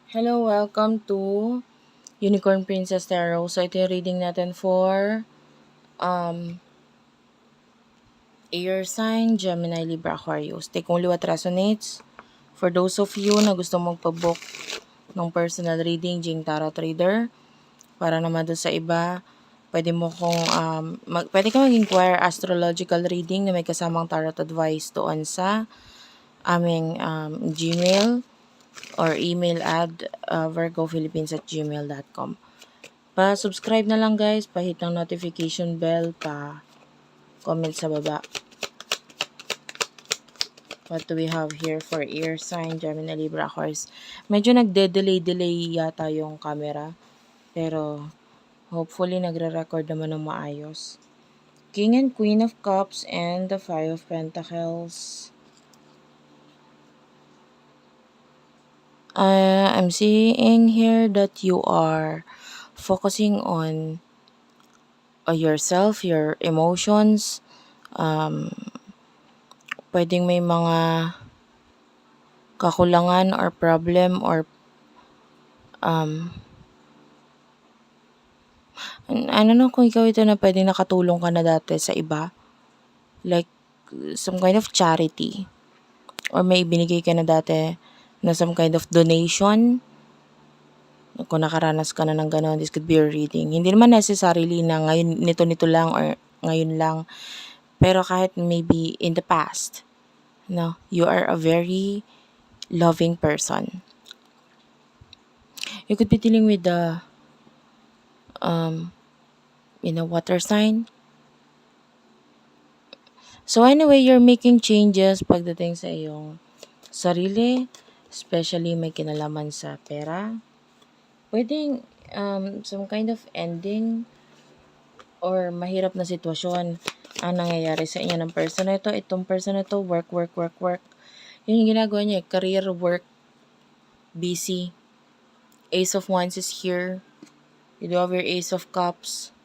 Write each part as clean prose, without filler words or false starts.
Hello, welcome to Unicorn Princess Tarot. So, ito yung reading natin for air sign, Gemini, Libra, Aquarius. Take only what resonates. For those of you na gusto magpa-book ng personal reading, Jing Tarot Reader, para naman doon sa iba, pwede mo kong, pwede ka mag-inquire astrological reading na may kasamang tarot advice doon sa aming Gmail or email ad virgophilippines@gmail.com. Pa-subscribe na lang guys, pa-hit ng notification bell, pa-comment sa baba. What do we have here for air sign, Gemini, Libra, Aquarius? Medyo nagde-delay yata yung camera. Pero hopefully nagre-record naman ng maayos. King and Queen of Cups and the Five of Pentacles. I'm seeing here that you are focusing on yourself, your emotions. Pwedeng may mga kakulangan or problem or ano no kung ikaw ito na pwedeng nakatulong ka na dati sa iba. Like some kind of charity. Or may binigay ka na dati na some kind of donation. Kung nakaranas ka na ng gano'n, this could be your reading. Hindi naman necessarily na ngayon, nito lang or ngayon lang. Pero kahit maybe in the past, no, you are a very loving person. You could be dealing with the water sign. So anyway, you're making changes pagdating sa iyong sarili, especially may kinalaman sa pera. Pwedeng some kind of ending or mahirap na sitwasyon ang nangyayari sa inyo ng person na ito. Itong person na ito, work. Yun yung ginagawa niya, career, work, busy. Ace of Wands is here. You do have your Ace of Cups.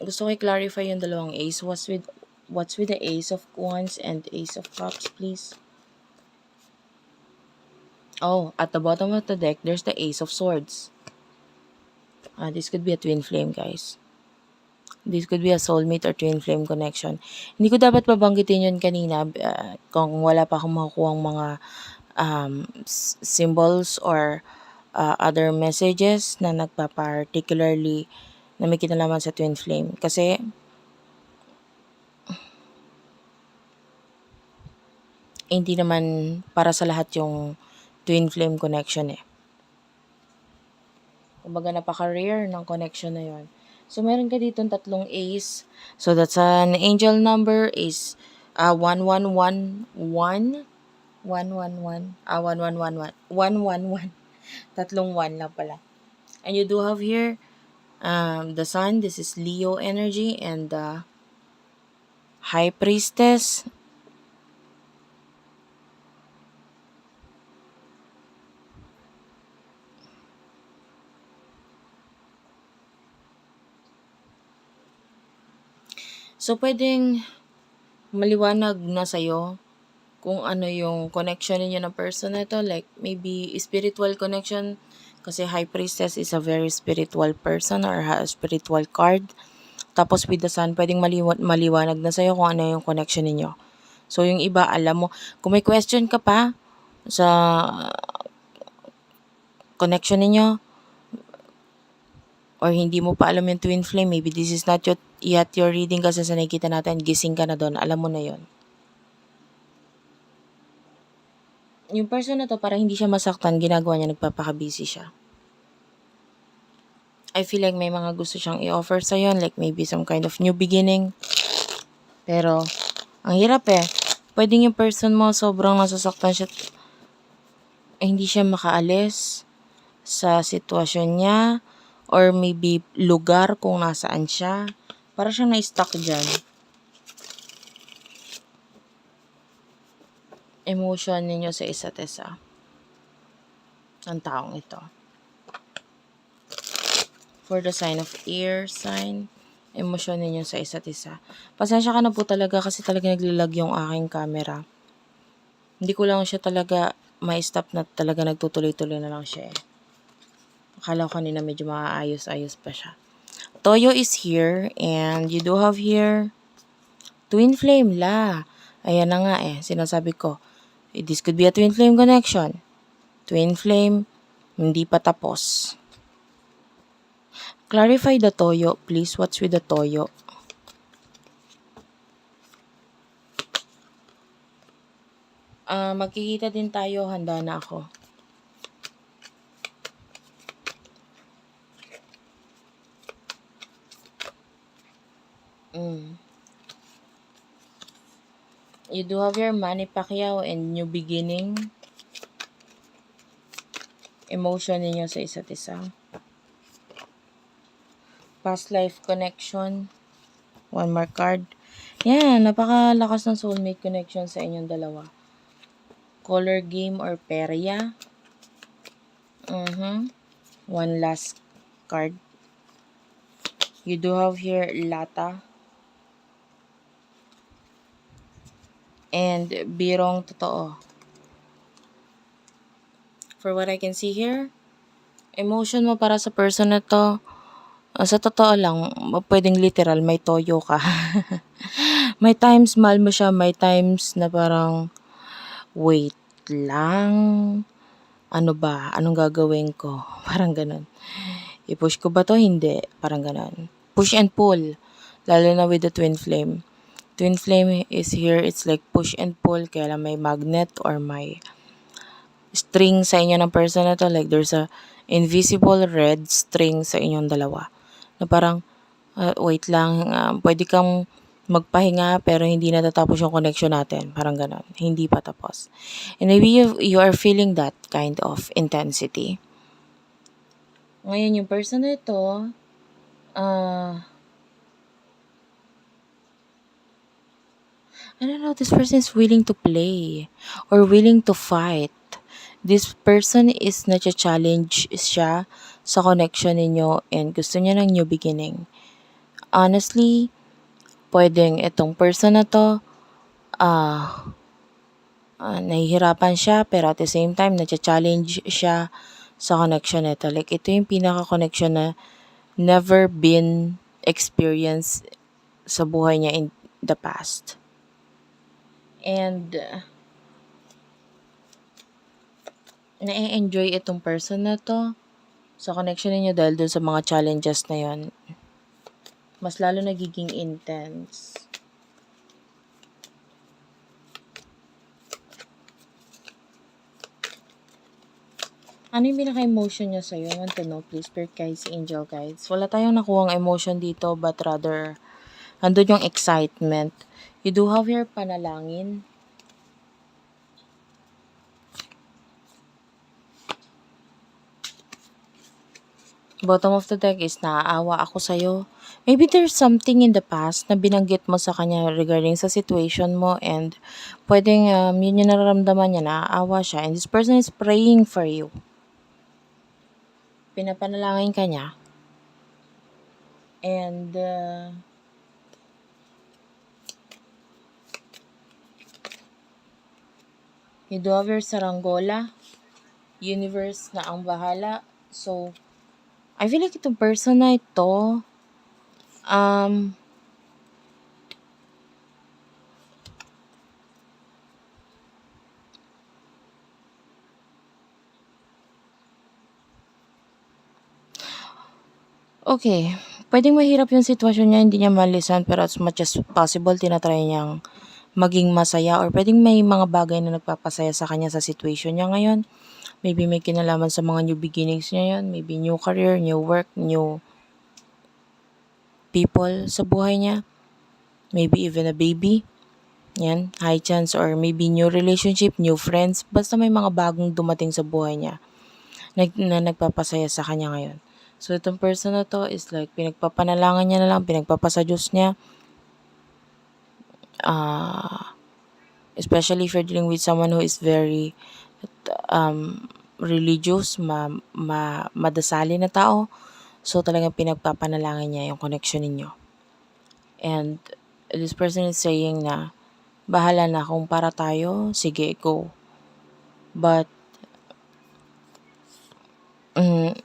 Gusto ko i-clarify yung dalawang ace. What's with the Ace of Wands and Ace of Cups, please? Oh, at the bottom of the deck, there's the Ace of Swords. This could be a twin flame, guys. This could be a soulmate or twin flame connection. Hindi ko dapat babanggitin yun kanina kung wala pa akong makukuhang mga symbols or other messages na nagpa-particularly na may kinalaman sa twin flame. Kasi hindi naman para sa lahat yung twin flame connection eh. Kumbaga napaka-rare ng connection na yon. So meron ka dito tatlong ace. So that's an angel number is 1111 111 111 tatlong 1 lang pala. And you do have here the sun, this is Leo energy, and the High Priestess. So, pwedeng maliwanag na sa'yo kung ano yung connection ninyo ng person na ito. Like, maybe spiritual connection. Kasi High Priestess is a very spiritual person or a spiritual card. Tapos with the sun, pwedeng maliwanag na sa'yo kung ano yung connection ninyo. So, yung iba, alam mo, kung may question ka pa sa connection ninyo, or hindi mo pa alam yung twin flame, maybe this is not yet your reading kasi sa nakikita natin, gising ka na doon, alam mo na yon. Yung person na to, para hindi siya masaktan, ginagawa niya, nagpapaka-busy siya. I feel like may mga gusto siyang i-offer sa'yo, like maybe some kind of new beginning. Pero, ang hirap eh. Pwedeng yung person mo, sobrang nasasaktan siya, hindi siya makaalis sa sitwasyon niya, or maybe lugar kung nasaan siya. Para siyang na-stuck dyan. Emotion ninyo sa isa't isa. Ang taong ito. For the sign of air sign, emosyon ninyo sa isa't isa. Pasensya ka na po talaga kasi talaga naglalag yung aking camera. Hindi ko lang siya talaga ma-stop na talaga nagtutuloy-tuloy na lang siya eh. Akala ko kanina medyo maayos-ayos pa siya. Toyo is here and you do have here twin flame la. Ayan na nga eh, sinasabi ko. This could be a twin flame connection. Twin flame, hindi pa tapos. Clarify the toyo, please. What's with the toyo? Magkikita din tayo. Handa na ako. You do have your Manny Pacquiao and new beginning. Emotion ninyo sa isa't isa. Past life connection. One more card. Yan, napakalakas ng soulmate connection sa inyong dalawa. Color game or perya. One last card. You do have here lata. And birong totoo. For what I can see here, emotion mo para sa person na to, sa totoo lang, pwedeng literal, may toyo ka. May times mahal mo siya, may times na parang, wait lang, ano ba, anong gagawin ko? Parang ganun. I-push ko ba to? Hindi. Parang ganun. Push and pull, lalo na with the twin flame. Twin flame is here, it's like push and pull, kaya lang may magnet or may string sa inyo ng person na to, like there's a invisible red string sa inyong dalawa. Na parang, wait lang, pwede kang magpahinga pero hindi natatapos yung connection natin. Parang ganon. Hindi pa tapos. And maybe you are feeling that kind of intensity. Ngayon, yung person na ito, I don't know, this person is willing to play or willing to fight. This person is na-challenge siya sa connection ninyo and gusto niya ng new beginning. Honestly, pwedeng itong person na to, nahihirapan siya pero at the same time, na-challenge siya sa connection nito. Like, ito yung pinaka-connection na never been experienced sa buhay niya in the past. And na-enjoy itong person na to sa connection ninyo dahil dun sa mga challenges na yon. Mas lalo nagiging intense. Ano yung pinaka-emotion niya sa'yo? I want to know, please. Spirit guides, angel guides. Wala tayong nakuhang emotion dito, but rather, andun yung excitement. You do have your panalangin. Bottom of the deck is naaawa ako sa'yo. Maybe there's something in the past na binanggit mo sa kanya regarding sa situation mo and pwedeng yun yung nararamdaman niya, naaawa siya. And this person is praying for you. Pinapanalangin ka niya. And you do have your saranggola. Universe na ang bahala. So, I feel like itong person na ito, okay, pwedeng mahirap yung sitwasyon niya, hindi niya malisan, pero as much as possible, tinatry niyang maging masaya or pwedeng may mga bagay na nagpapasaya sa kanya sa situation niya ngayon. Maybe may kinalaman sa mga new beginnings niya yun. Maybe new career, new work, new people sa buhay niya. Maybe even a baby. Yan, high chance. Or maybe new relationship, new friends. Basta may mga bagong dumating sa buhay niya na nagpapasaya sa kanya ngayon. So, itong person na to is like, pinagpapanalangan niya na lang, pinagpapasa Diyos niya. Especially if you're dealing with someone who is very religious, madasali na tao. So, talagang pinagpapanalangin niya yung connection ninyo. And this person is saying na, bahala na kung para tayo, sige, go. But mm,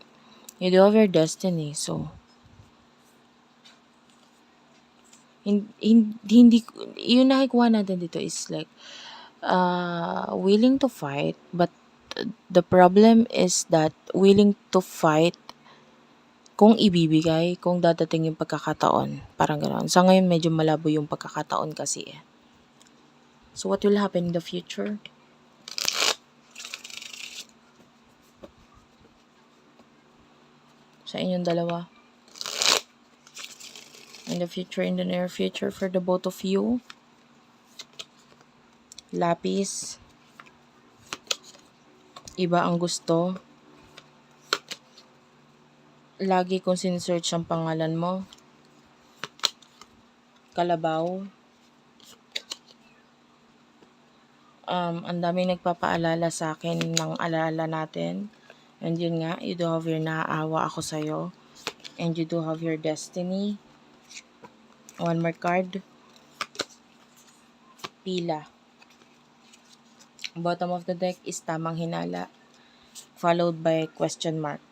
you do have your destiny. So, hindi, yung nakikuha natin dito is like, willing to fight, but the problem is that willing to fight kung ibibigay, kung dadating yung pagkakataon. Parang gano'n. Sa ngayon, medyo malabo yung pagkakataon kasi eh. So, what will happen in the future? Sa inyong dalawa. In the near future for the both of you. Lapis. Iba ang gusto. Lagi kong sinesearch ang pangalan mo. Kalabaw. Ang daming nagpapaalala sa akin ng alaala natin. And yun nga, you do have your naaawa ako sa'yo. And you do have your destiny. One more card. Pila. Bottom of the deck is tamang hinala. Followed by question mark.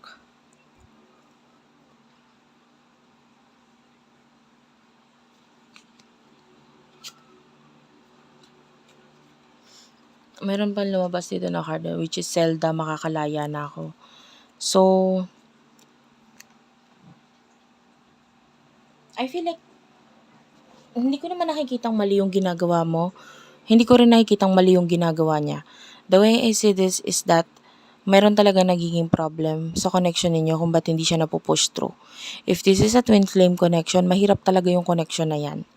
Meron pang lumabas dito na card which is Zelda, makakalaya na ako. So, I feel like hindi ko naman nakikitang mali yung ginagawa mo. Hindi ko rin nakikitang mali yung ginagawa niya. The way I see this is that meron talaga nagiging problem sa connection ninyo kung ba't hindi siya napupush through. If this is a twin flame connection, mahirap talaga yung connection na yan.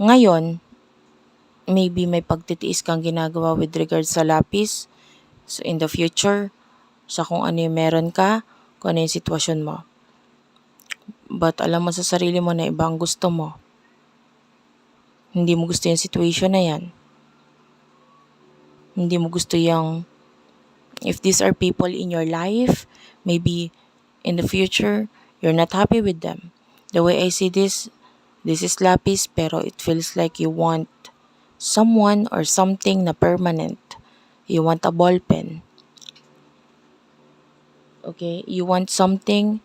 Ngayon, maybe may pagtitiis kang ginagawa with regards sa lapis. So, in the future, sa kung ano yung meron ka, kung ano yung sitwasyon mo. But alam mo sa sarili mo na iba ang gusto mo. Hindi mo gusto yung situation na yan. Hindi mo gusto yung, if these are people in your life, maybe in the future, you're not happy with them. The way I see this is lapis, pero it feels like you want someone or something na permanent. You want a ball pen. Okay? You want something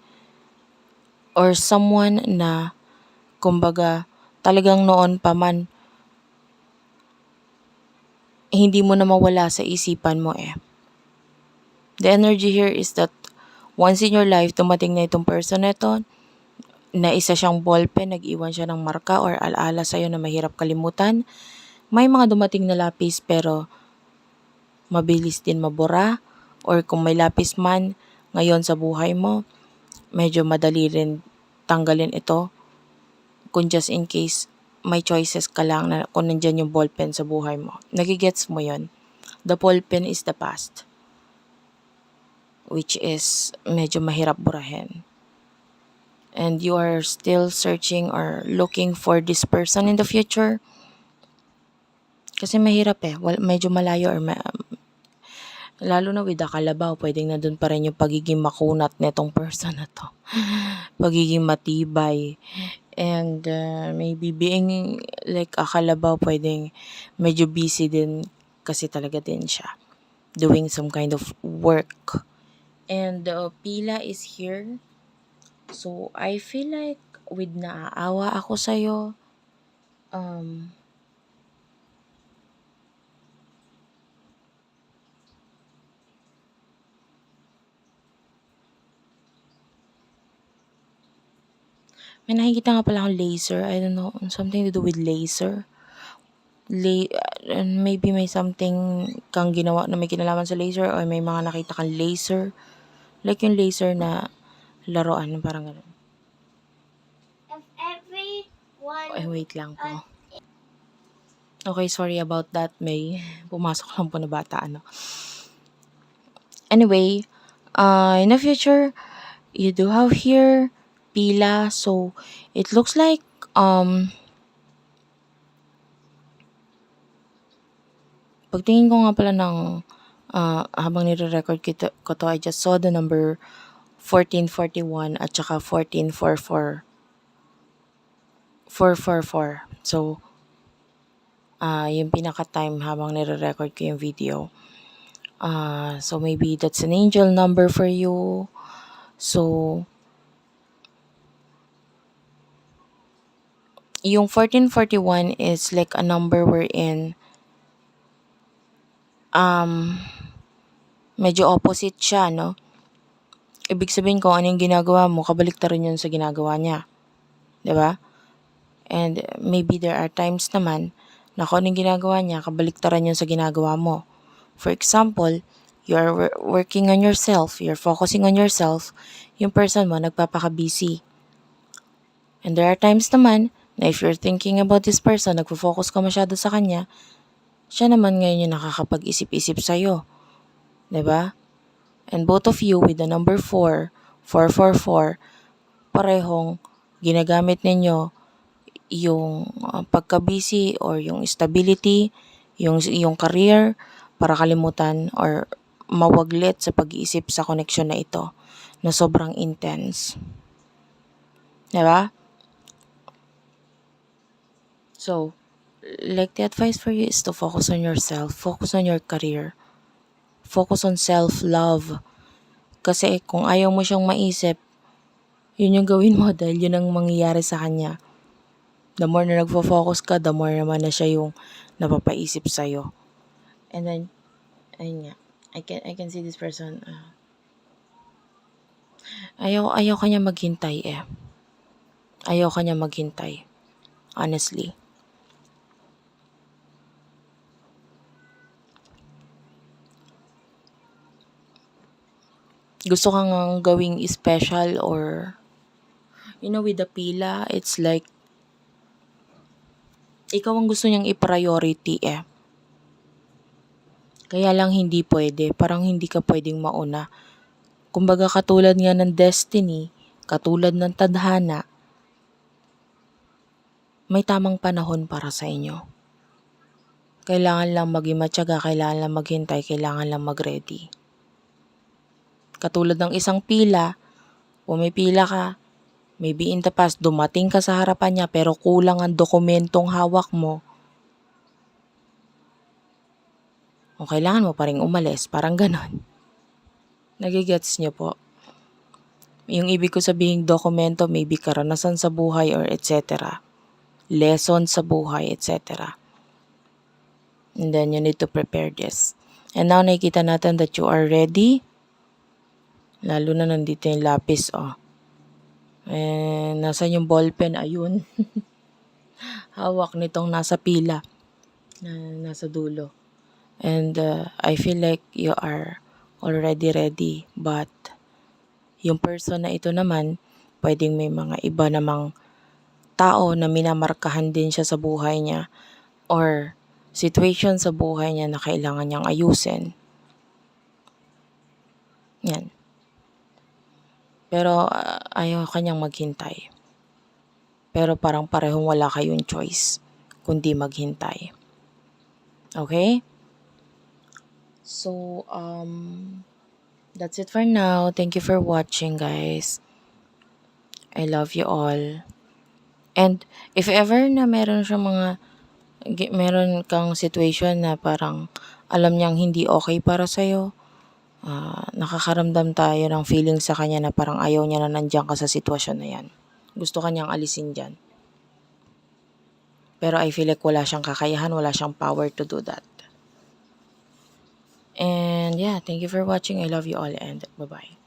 or someone na, kumbaga, talagang noon pa man, hindi mo na mawala sa isipan mo eh. The energy here is that once in your life, dumating na itong person na ito, na isa siyang ballpen, nag-iwan siya ng marka or alaala sa'yo na mahirap kalimutan. May mga dumating na lapis pero mabilis din mabura, or kung may lapis man ngayon sa buhay mo, medyo madali rin tanggalin ito kung just in case may choices ka lang na kung nandyan yung ballpen sa buhay mo. Nagigets mo yon. The ballpen is the past, which is medyo mahirap burahin. And you are still searching or looking for this person in the future. Kasi mahirap eh. Medyo malayo or lalo na with the kalabaw, pwedeng na dun pa rin yung pagiging makunat netong person na to. Pagiging matibay. And maybe being like a kalabaw, pwedeng medyo busy din kasi talaga din siya. Doing some kind of work. And pila is here. So, I feel like with naaawa ako sa'yo, may nakikita nga pala akong laser. I don't know, something to do with laser. Maybe may something kang ginawa na may kinalaman sa laser or may mga nakita kang laser. Like yung laser na laruan, parang gano'n. Ay, wait lang po. Okay, sorry about that. May pumasok lang po na bata, ano. Anyway, in the future, you do have here pila. So, it looks like, pagtingin ko nga pala ng, habang nire-record ko to, I just saw the number 1441 at saka 1444. 444. So, yung pinaka-time habang nire-record ko yung video. So maybe that's an angel number for you. So, yung 1441 is like a number wherein medyo opposite siya, no? Ibig sabihin kung ano yung ginagawa mo, kabaliktaran yun sa ginagawa niya. 'Di ba? And maybe there are times naman na kung ano yung ginagawa niya, kabaliktaran yun sa ginagawa mo. For example, you are working on yourself, you're focusing on yourself, yung person mo nagpapaka-busy. And there are times naman na if you're thinking about this person, nagfo-focus ka masyado sa kanya, siya naman ngayon yung nakakapag-isip-isip sa'yo. 'Di ba? And both of you with the number 4, 444, parehong ginagamit ninyo yung pagka-busy or yung stability, yung career para kalimutan or mawaglit sa pag-iisip sa connection na ito na sobrang intense. 'Di ba? So, like the advice for you is to focus on yourself, focus on your career, focus on self-love. Kasi kung ayaw mo siyang maisip, yun yung gawin mo dahil yun ang mangyayari sa kanya. The more na nagfo-focus ka, the more naman na siya yung napapaisip sa'yo. And then, ayun nga, I can see this person, ayaw kanya maghintay eh. Ayaw kanya maghintay. Honestly. Gusto kang gawing special or, with the pila, it's like, ikaw ang gusto niyang i-priority eh. Kaya lang hindi pwede, parang hindi ka pwedeng mauna. Kumbaga katulad nga ng destiny, katulad ng tadhana, may tamang panahon para sa inyo. Kailangan lang maging matyaga, kailangan lang maghintay, kailangan lang mag-ready. Katulad ng isang pila, pumipila ka, maybe in the past, dumating ka sa harapan niya pero kulang ang dokumentong hawak mo. O kailangan mo pa rin umalis, parang ganon. Nagigets niyo po? Yung ibig ko sabihin dokumento, maybe karanasan sa buhay or etc. Lesson sa buhay, etc. And then you need to prepare this. And now nakikita natin that you are ready. Lalo na nandito yung lapis, And nasan yung ballpen? Ayun. Hawak nitong nasa pila. Nasa dulo. And I feel like you are already ready. But yung person na ito naman, pwedeng may mga iba namang tao na minamarkahan din siya sa buhay niya or situation sa buhay niya na kailangan niyang ayusin. Yan. Pero ayaw kanyang maghintay. Pero parang parehong wala kayong choice kundi maghintay. Okay? So, that's it for now. Thank you for watching, guys. I love you all. And if ever na meron kang situation na parang alam niyang hindi okay para sa'yo, nakakaramdam tayo ng feeling sa kanya na parang ayaw niya na nandiyan ka sa sitwasyon na yan. Gusto kanyang alisin dyan. Pero I feel like wala siyang kakayahan, wala siyang power to do that. And yeah, thank you for watching. I love you all and bye-bye.